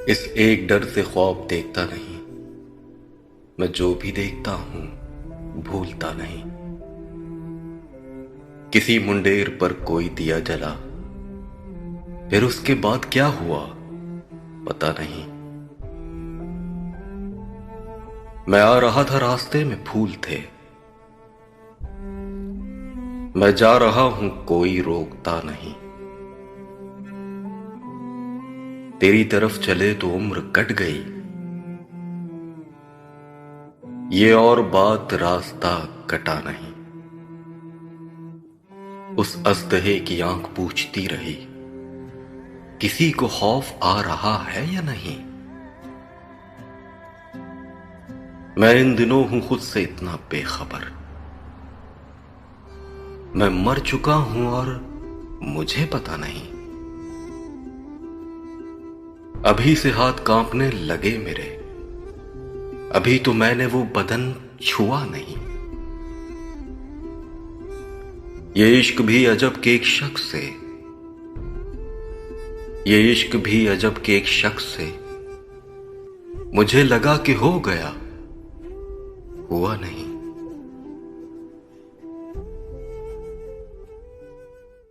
इस एक डर से ख्वाब देखता नहीं, मैं जो भी देखता हूं भूलता नहीं। किसी मुंडेर पर कोई दिया जला, फिर उसके बाद क्या हुआ पता नहीं। मैं आ रहा था, रास्ते में फूल थे, मैं जा रहा हूं कोई रोकता नहीं। तेरी तरफ चले तो उम्र कट गई, ये और बात रास्ता कटा नहीं। उस अजदहे की आंख पूछती रही, किसी को खौफ आ रहा है या नहीं। मैं इन दिनों हूं खुद से इतना बेखबर, मैं मर चुका हूं और मुझे पता नहीं। अभी से हाथ कांपने लगे मेरे, अभी तो मैंने वो बदन छुआ नहीं। ये इश्क भी अजब के एक शख्स से, ये इश्क भी अजब के एक शख्स से, मुझे लगा कि हो गया, हुआ नहीं।